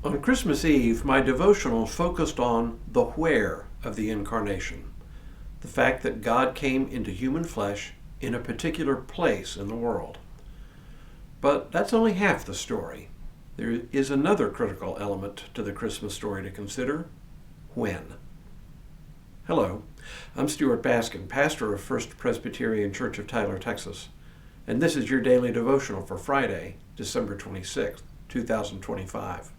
On Christmas Eve, my devotional focused on the where of the Incarnation, the fact that God came into human flesh in a particular place in the world. But that's only half the story. There is another critical element to the Christmas story to consider: when. Hello, I'm Stuart Baskin, pastor of First Presbyterian Church of Tyler, Texas, and this is your daily devotional for Friday, December 26th, 2025.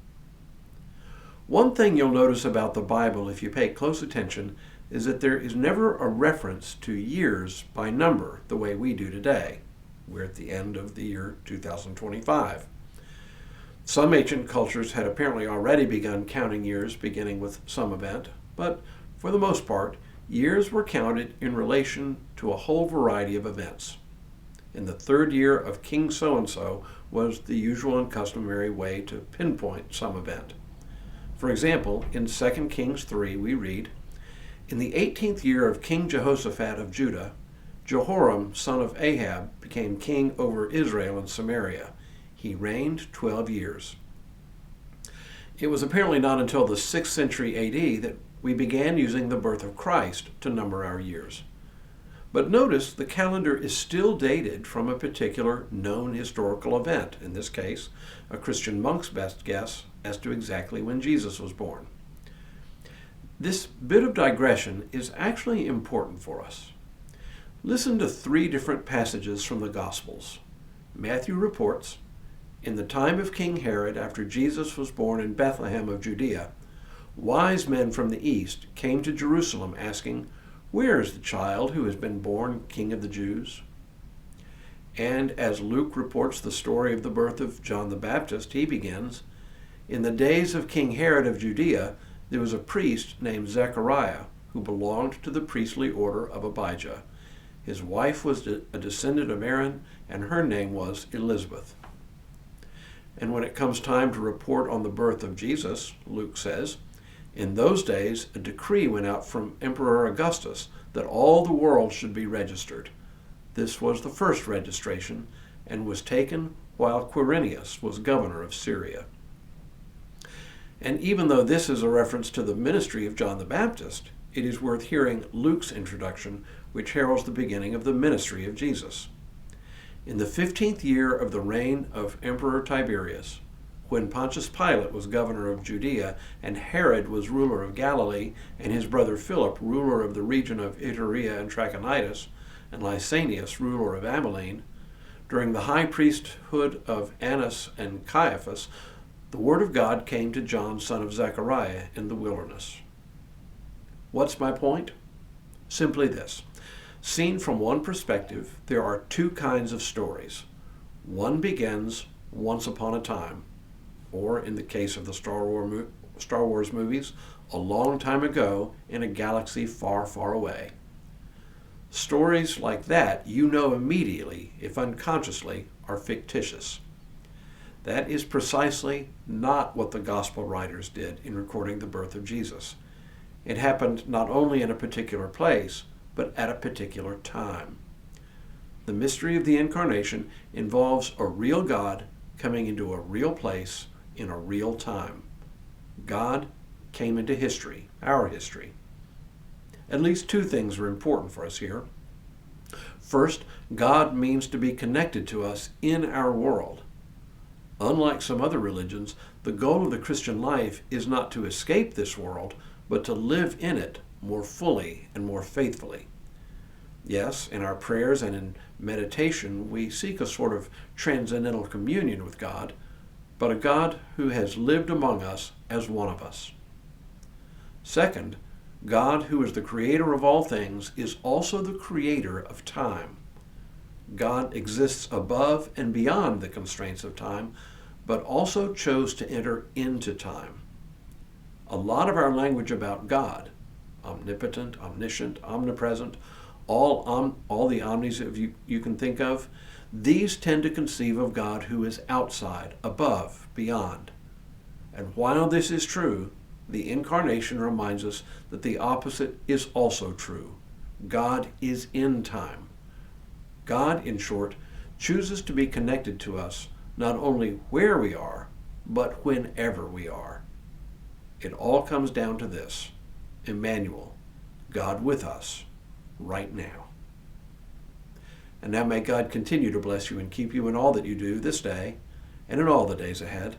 One thing you'll notice about the Bible if you pay close attention is that there is never a reference to years by number the way we do today. We're at the end of the year 2025. Some ancient cultures had apparently already begun counting years beginning with some event, but for the most part, years were counted in relation to a whole variety of events. In the third year of King so-and-so was the usual and customary way to pinpoint some event. For example, in 2 Kings 3 we read, "In the 18th year of King Jehoshaphat of Judah, Jehoram, son of Ahab, became king over Israel and Samaria. He reigned 12 years. It was apparently not until the 6th century AD that we began using the birth of Christ to number our years. But notice the calendar is still dated from a particular known historical event, in this case, a Christian monk's best guess as to exactly when Jesus was born. This bit of digression is actually important for us. Listen to three different passages from the Gospels. Matthew reports, "In the time of King Herod, after Jesus was born in Bethlehem of Judea, wise men from the east came to Jerusalem asking, 'Where is the child who has been born King of the Jews?' And as Luke reports the story of the birth of John the Baptist, he begins, "In the days of King Herod of Judea, there was a priest named Zechariah who belonged to the priestly order of Abijah. His wife was a descendant of Aaron, and her name was Elizabeth." And when it comes time to report on the birth of Jesus, Luke says, "In those days, a decree went out from Emperor Augustus that all the world should be registered. This was the first registration and was taken while Quirinius was governor of Syria." And even though this is a reference to the ministry of John the Baptist, it is worth hearing Luke's introduction, which heralds the beginning of the ministry of Jesus. "In the 15th year of the reign of Emperor Tiberius, when Pontius Pilate was governor of Judea, and Herod was ruler of Galilee, and his brother Philip ruler of the region of Iturea and Trachonitis, and Lysanias ruler of Abilene, during the high priesthood of Annas and Caiaphas, the word of God came to John, son of Zechariah, in the wilderness." What's my point? Simply this. Seen from one perspective, there are two kinds of stories. One begins once upon a time, or in the case of the Star Wars movies, a long time ago in a galaxy far, far away. Stories like that, you know immediately, if unconsciously, are fictitious. That is precisely not what the gospel writers did in recording the birth of Jesus. It happened not only in a particular place, but at a particular time. The mystery of the Incarnation involves a real God coming into a real place in a real time. God came into history, our history. At least two things are important for us here. First, God means to be connected to us in our world. Unlike some other religions, the goal of the Christian life is not to escape this world, but to live in it more fully and more faithfully. Yes, in our prayers and in meditation, we seek a sort of transcendental communion with God, but a God who has lived among us as one of us. Second, God, who is the creator of all things, is also the creator of time. God exists above and beyond the constraints of time, but also chose to enter into time. A lot of our language about God, omnipotent, omniscient, omnipresent, all the omnis you can think of, these tend to conceive of God who is outside, above, beyond. And while this is true, the Incarnation reminds us that the opposite is also true. God is in time. God, in short, chooses to be connected to us not only where we are, but whenever we are. It all comes down to this: Emmanuel, God with us, right now. And now may God continue to bless you and keep you in all that you do this day and in all the days ahead.